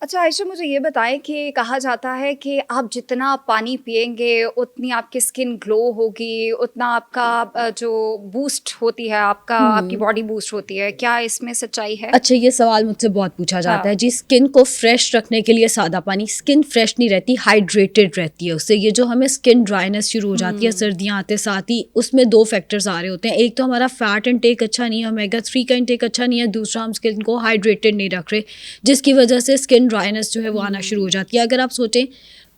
अच्छा आयशा, मुझे ये बताएं कि कहा जाता है कि आप जितना पानी पिएंगे उतनी आपकी स्किन ग्लो होगी, उतना आपका जो बूस्ट होती है, आपकी हुँ। बॉडी बूस्ट होती है। क्या इसमें सच्चाई है? अच्छा, ये सवाल मुझसे बहुत पूछा जाता है हाँ। जी। स्किन को फ्रेश रखने के लिए सादा पानी, स्किन फ्रेश नहीं रहती, हाइड्रेटेड रहती है उससे। ये जो हमें स्किन ड्राइनेस शुरू हो जाती है हम्म। सर्दियाँ आते साथ ही, उसमें 2 फैक्टर्स आ रहे होते हैं। एक तो हमारा फैट इनटेक अच्छा नहीं है, ओमेगा 3 का इनटेक अच्छा नहीं है। दूसरा, हम स्किन को हाइड्रेटेड नहीं रख रहे, जिसकी वजह से स्किन ड्राइनेस जो है वो आना शुरू हो जाती है। अगर आप सोचें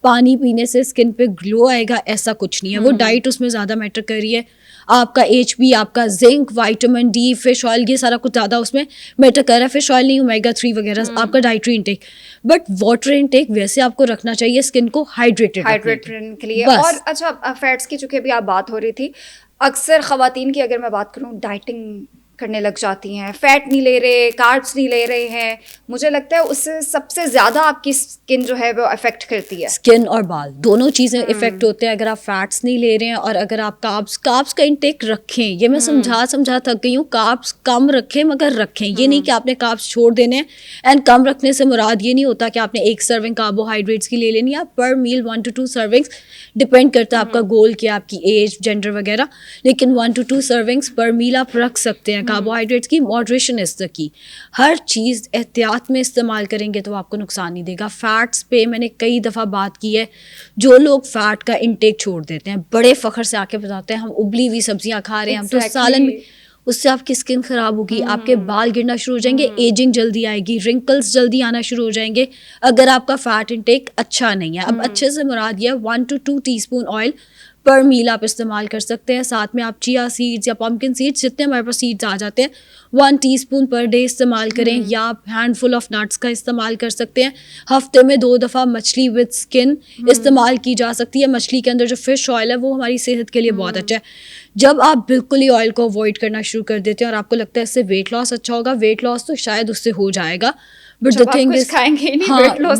पानी पीने से स्किन पे ग्लो आएगा, ऐसा कुछ नहीं है। वो हम्म। डाइट उसमें ज़्यादा मैटर कर रही है। आपका HB, आपका zinc, vitamin D, fish oil, ये सारा कुछ ज़्यादा उसमें मैटर कर रहा है। फिश ऑयल नहीं, ओमेगा 3 वगैरह, आपका dietary intake. But water intake वैसे आपको रखना चाहिए स्किन को हाइड्रेटेड रखने के हाइड्रेट के लिए। और बस। अच्छा, फैट्स की चूंकि अभी आप बात हो रही थी, अक्सर खवातीन की अगर मैं बात करूं, डाइटिंग करने लग जाती हैं, फैट नहीं ले रहे, कार्ब्स नहीं ले रहे हैं। मुझे लगता है उससे सबसे ज़्यादा आपकी स्किन जो है वो अफेक्ट करती है। स्किन और बाल दोनों चीज़ें इफेक्ट हम्म। होते हैं अगर आप फैट्स नहीं ले रहे हैं। और अगर आप कार्ब्स का इंटेक रखें, ये मैं हम्म। समझा थक गई हूँ। कार्ब्स कम रखें, मगर रखें। ये नहीं हम्म। कि आपने कार्ब्स छोड़ देने हैं। एंड कम रखने से मुराद ये नहीं होता कि आपने 1 सर्विंग कार्बोहाइड्रेट्स की ले लेनी है। आप पर मील 1 to 2 सर्विंग्स, डिपेंड करता है आपका गोल क्या, आपकी एज, जेंडर वगैरह। लेकिन 1 to 2 सर्विंग्स पर मील आप रख सकते हैं कार्बोहाइड्रेट्स की। Moderation is the key. हर चीज़ एहतियात में इस्तेमाल करेंगे तो आपको नुकसान नहीं देगा। फैट्स पे मैंने कई दफ़ा बात की है। जो लोग फैट का इंटेक छोड़ देते हैं, बड़े फ़ख्र से आके बताते हैं हम उबली हुई सब्जियां खा रहे हैं, हम तो सालन में। उससे आपकी स्किन खराब होगी, आपके बाल गिरना शुरू हो जाएंगे, एजिंग जल्दी आएगी, रिंकल्स जल्दी आना शुरू हो जाएंगे अगर आपका फैट इंटेक अच्छा नहीं है। अब अच्छे से मुराद ये 1 to 2 टीस्पून ऑयल पर मील आप इस्तेमाल कर सकते हैं। साथ में आप चिया सीड्स या पम्पकिन सीड्स, जितने हमारे पास सीड्स आ जाते हैं, 1 टीस्पून पर डे इस्तेमाल करें। या आप हैंडफुल ऑफ नट्स का इस्तेमाल कर सकते हैं। हफ्ते में 2 दफ़ा मछली विद स्किन इस्तेमाल की जा सकती है। मछली के अंदर जो फिश ऑयल है वो हमारी सेहत के लिए बहुत अच्छा है। जब आप बिल्कुल ही ऑयल को अवॉइड करना शुरू कर देते हैं और आपको लगता है इससे वेट लॉस अच्छा होगा, वेट लॉस तो शायद उससे हो जाएगा, बट द थिंग इज, खाएंगे नहीं, हाँ, वेट तो लॉस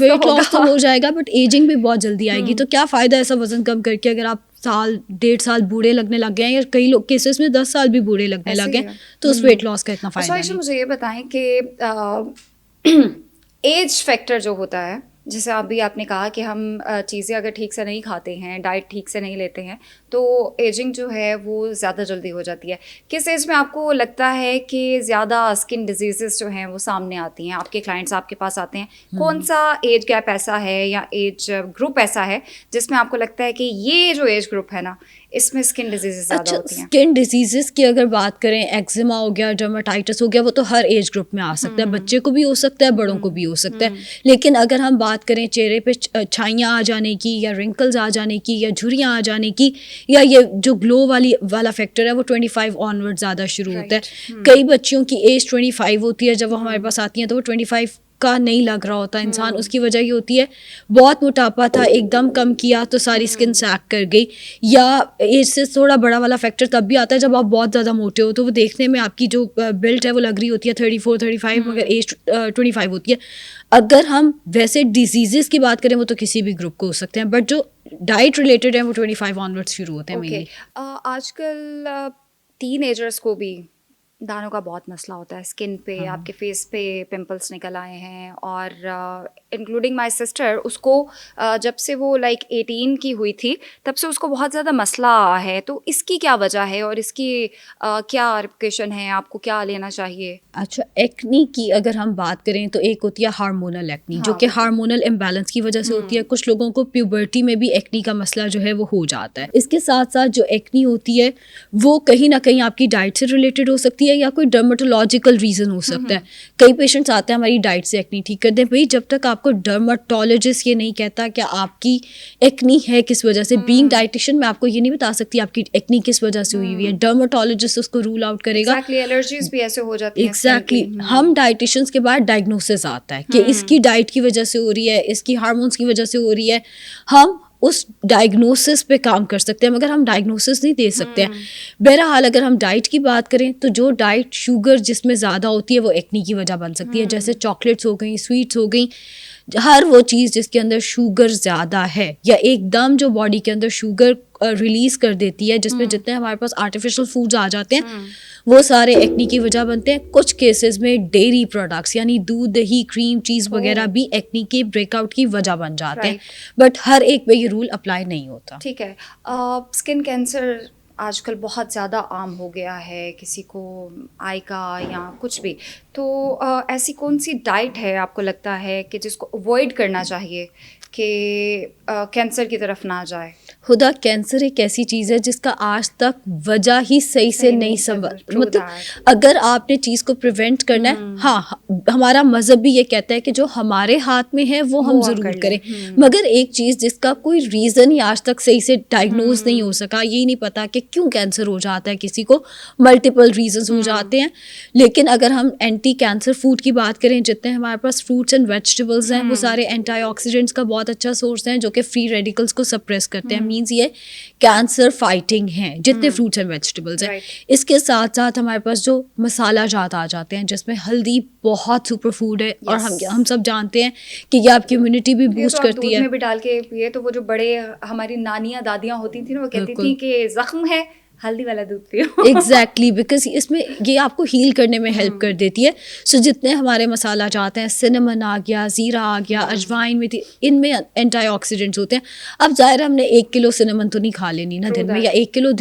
तो होगा। हो जाएगा, बट एजिंग भी बहुत जल्दी आएगी। तो क्या फ़ायदा ऐसा वजन कम करके अगर आप साल 1.5 साल बूढ़े लगने लग गए हैं, या कई लोग केसेस में 10 साल भी बूढ़े लगने ऐसे लग ही गए, है। तो उस वेट लॉस का इतना अच्छा फ़ायदा आयशा, नहीं। मुझे ये बताएं कि एज फैक्टर जो होता है, जैसे अभी आपने कहा कि हम चीज़ें अगर ठीक से नहीं खाते हैं, डाइट ठीक से नहीं लेते हैं, तो एजिंग जो है वो ज़्यादा जल्दी हो जाती है। किस एज में आपको लगता है कि ज़्यादा स्किन डिजीज़ेस जो हैं वो सामने आती हैं, आपके क्लाइंट्स आपके पास आते हैं? कौन सा एज गैप ऐसा है या एज ग्रुप ऐसा है जिसमें आपको लगता है कि ये जो एज ग्रुप है ना, इसमें स्किन डिजीज़ेस ज़्यादा अच्छा, होती हैं? स्किन डिजीजेस की अगर बात करें, एक्जिमा हो गया, डर्माटाइटिस हो गया, वो तो हर एज ग्रुप में आ सकता है। बच्चे को भी हो सकता है, बड़ों को भी हो सकता है। लेकिन अगर हम बात करें चेहरे पे छाइयाँ आ जाने की, या रिंकल्स आ जाने की, या झुर्रियाँ आ जाने की, या ये जो ग्लो वाला फैक्टर है वो 25 ऑनवर्ड ज़्यादा शुरू होता है। राइट। कई बच्चियों की एज 25 होती है जब वो हमारे पास आती हैं, तो वो 25 का नहीं लग रहा होता इंसान। उसकी वजह ये होती है बहुत मोटापा था, एकदम कम किया तो सारी स्किन सैग कर गई। या एज से थोड़ा बड़ा वाला फैक्टर तब भी आता है जब आप बहुत ज़्यादा मोटे हो, तो वो देखने में आपकी जो बिल्ट है वो लग रही होती है 34-35, मगर एज 25 होती है। अगर हम वैसे डिजीजेस की बात करें, वो तो किसी भी ग्रुप को हो सकते हैं, बट जो डाइट रिलेटेड है वो 25 ऑनवर्ड शुरू होते हैं ओके। मेनली। आजकल टीनेजर्स को भी दानों का बहुत मसला होता है स्किन पे, आपके फेस पे पिंपल्स निकल आए हैं। और इंक्लूडिंग माय सिस्टर, उसको जब से वो लाइक 18 की हुई थी तब से उसको बहुत ज़्यादा मसला है। तो इसकी क्या वजह है और इसकी क्या रिप्लिकेशन है? आपको क्या लेना चाहिए? अच्छा, एक्नी की अगर हम बात करें तो एक होती है हार्मोनल एक्नी, जो हाँ, कि वो तो हार्मोनल इम्बैलेंस की वजह से होती है। कुछ लोगों को प्यूबर्टी में भी एक्नी का मसला जो है वो हो जाता है। इसके साथ साथ जो एक्नी होती है वो कहीं ना कहीं आपकी डाइट से रिलेटेड हो सकती है, या कोई डर्माटोलॉजिकल रीज़न हो सकता है। कई पेशेंट्स आते हैं हमारी डाइट से एक्नी ठीक कर दें। भाई, जब तक आपको डर्माटोलॉजिस्ट ये नहीं कहता कि आपकी एक्नी है किस वजह से, बीइंग डाइटिशियन मैं आपको ये नहीं बता सकती आपकी एक्नी किस वजह से हुई हुई है। डर्माटोलॉजिस्ट उसको रूल आउट करेगा। एग्जैक्टली, एलर्जीज भी ऐसे हो जाती हैं स्किन एग्जैक्टली की। हम डाइटिशियंस के बाद डायग्नोसिस आता है कि इसकी डाइट की वजह से हो रही है, इसकी हार्मोन्स की वजह से हो रही है। हम उस डायग्नोसिस पे काम कर सकते हैं, मगर हम डायग्नोसिस नहीं दे सकते हैं। बहरहाल अगर हम डाइट की बात करें तो जो डाइट शुगर जिसमें ज़्यादा होती है वो एक्नी की वजह बन सकती है। जैसे चॉकलेट्स हो गई, स्वीट्स हो गई, हर वो चीज़ जिसके अंदर शुगर ज़्यादा है, या एकदम जो बॉडी के अंदर शुगर रिलीज कर देती है, जिसमें जितने हमारे पास आर्टिफिशियल फूड्स आ जाते हैं वो सारे एक्नी की वजह बनते हैं। कुछ केसेस में डेयरी प्रोडक्ट्स यानी दूध, दही, क्रीम, चीज़ वगैरह भी एक्नी के ब्रेकआउट की वजह बन जाते हैं, बट हर एक पे ये रूल अप्लाई नहीं होता। ठीक है। स्किन कैंसर आजकल बहुत ज़्यादा आम हो गया है, किसी को आई का या कुछ भी, तो ऐसी कौन सी डाइट है आपको लगता है कि जिसको अवॉइड करना चाहिए कि कैंसर की तरफ ना जाए? खुदा, कैंसर एक ऐसी चीज़ है जिसका आज तक वजह ही सही से नहीं समझ, मतलब अगर आपने चीज़ को प्रिवेंट करना है, हाँ हमारा मज़हब भी ये कहता है कि जो हमारे हाथ में है वो हम ज़रूर करें, मगर एक चीज़ जिसका कोई रीज़न ही आज तक सही से डायग्नोज नहीं हो सका, यही नहीं पता कि क्यों कैंसर हो जाता है किसी को, मल्टीपल रीजंस हो जाते हैं। लेकिन अगर हम एंटी कैंसर फूड की बात करें, जितने हमारे पास फ्रूट्स एंड वेजिटेबल्स हैं वो सारे एंटीऑक्सीडेंट्स का बहुत अच्छा सोर्स हैं जो कि फ्री रेडिकल्स को सप्रेस करते हैं। मींस ये कैंसर फाइटिंग है जितने फ्रूट्स एंड वेजिटेबल्स हैं। इसके साथ साथ हमारे पास जो मसाला जात आ जाते हैं, जिसमें हल्दी बहुत सुपर फूड है और हम सब जानते हैं कि ये आपकी इम्यूनिटी भी बूस्ट करती है। दूध में भी डाल के पिए तो वो जो बड़े हमारी नानियाँ दादियाँ होती थी ना, वो कहती थी कि जख्म है हल्दी वाला दूध पियो। एग्जैक्टली, बिकॉज इसमें ये आपको हील करने में हेल्प कर देती है। सो जितने हमारे मसाला जाते हैं, सिनेमन आ गया, ज़ीरा आ गया, अजवाइन में थी, इनमें एंटीऑक्सीडेंट्स होते हैं। अब ज़ाहिर हमने 1 किलो सिनेमन तो नहीं खा लेनी ना दिन में, या 1 किलो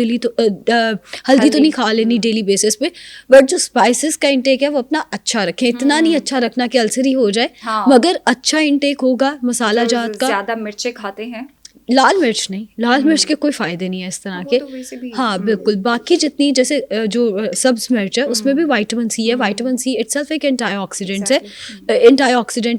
हल्दी तो नहीं खा लेनी डेली बेसिस पे, बट जो स्पाइसेस का इंटेक है वो अपना अच्छा रखें। इतना नहीं अच्छा रखना कि अल्सर ही हो जाए, मगर अच्छा इंटेक होगा मसाला जात का। ज़्यादा मिर्चें खाते हैं, लाल मिर्च नहीं, लाल मिर्च के कोई फ़ायदे नहीं है इस तरह के। तो हाँ बिल्कुल, बाकी जितनी जैसे जो सब्ज मिर्च है उसमें भी विटामिन सी है। विटामिन सी इटसेल्फ एक एंटीऑक्सीडेंट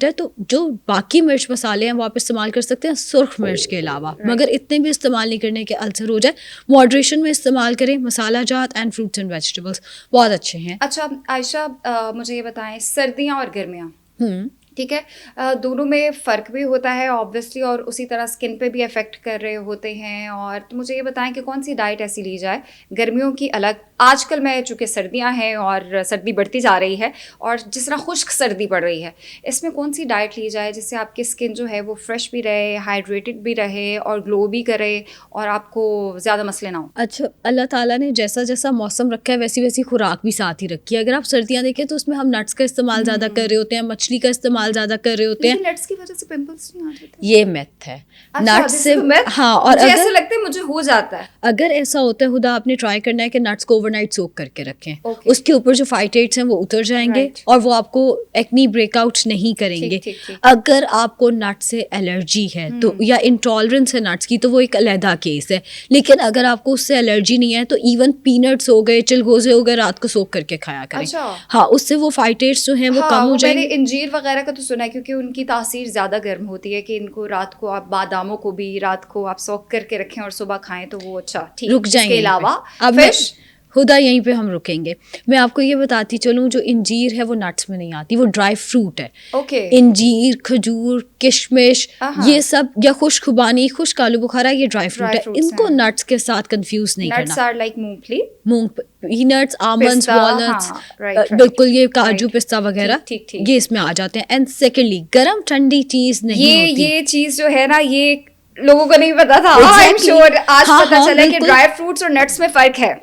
है, तो जो बाकी मिर्च मसाले हैं वो आप इस्तेमाल कर सकते हैं सुर्ख मिर्च के अलावा, मगर इतने भी इस्तेमाल नहीं करने के अल्सर हो जाए। मॉडरेशन में इस्तेमाल करें, मसाला जात एंड फ्रूट्स एंड वेजिटेबल्स बहुत अच्छे हैं। अच्छा आयशा, मुझे ये बताएं, सर्दियाँ और गर्मियाँ, ठीक है, दोनों में फ़र्क भी होता है ऑब्वियसली, और उसी तरह स्किन पे भी अफेक्ट कर रहे होते हैं। और तो मुझे ये बताएं कि कौन सी डाइट ऐसी ली जाए, गर्मियों की अलग, आजकल में चूँकि सर्दियां हैं और सर्दी बढ़ती जा रही है, और जिस तरह खुश्क सर्दी पड़ रही है, इसमें कौन सी डाइट ली जाए जिससे आपकी स्किन जो है वो फ्रेश भी रहे, हाइड्रेटेड भी रहे और ग्लो भी करे और आपको ज़्यादा मसले ना हो? अच्छा, अल्लाह ताला ने जैसा जैसा मौसम रखा है वैसी वैसी खुराक भी साथ ही रखी है। अगर आप सर्दियाँ देखें तो उसमें हम नट्स का इस्तेमाल ज़्यादा कर रहे होते हैं, मछली का इस्तेमाल ज़्यादा कर रहे होते हैं। नट्स की वजह से पिंपल्स नहीं आते? ये मिथ है। नट्स से हाँ, और मुझे ऐसा लगता है मुझे हो जाता है। अगर ऐसा होता है, खुदा आपने ट्राई करना है कि नट्स को ओवरनाइट सोक करके रखें। उसके ऊपर जो फाइटेट्स हैं वो उतर जाएंगे और वो आपको एक्नी ब्रेकआउट नहीं करेंगे। अगर आपको नट से एलर्जी है तो या इंटॉलरेंस है नट्स की, तो वो एक अलहदा केस है। लेकिन अगर आपको उससे एलर्जी नहीं है तो इवन पीनट्स हो गए, चिलगोजे हो गए, रात को सोक करके खाया करें। हाँ, उससे वो फाइटेट्स जो हैं वो कम हो जाएंगे। मैंने इंजीर वगैरह का तो सुना है, क्योंकि उनकी तासीर ज़्यादा गर्म होती है, कि इनको रात को आप बादामों को भी रात को आप सोक करके रखें और सुबह खाएं तो वो अच्छा ठीक। रुक जाएंगे। इसके अलावा अब फिश, खुदा यहीं पे हम रुकेंगे। मैं आपको ये बताती चलूँ, जो इंजीर है वो नट्स में नहीं आती, वो ड्राई फ्रूट है। इंजीर, खजूर, किशमिश, ये सब, या खुशखुबानी, खुश्क आलू बुखारा, ये ड्राई फ्रूट है। इनको नट्स के साथ कंफ्यूज नहीं करना। नट्स आर लाइक मूंगफली, पीनट्स, आमंड्स, वॉलनट्स, बिल्कुल ये काजू, पिस्ता वगैरह ये इसमें आ जाते हैं। एंड सेकेंडली, गर्म ठंडी चीज नहीं होती। ये चीज जो है ना, ये लोगों को नहीं पता था। आई एम श्योर आज पता चला कि ड्राई फ्रूट्स और नट्स में फर्क है।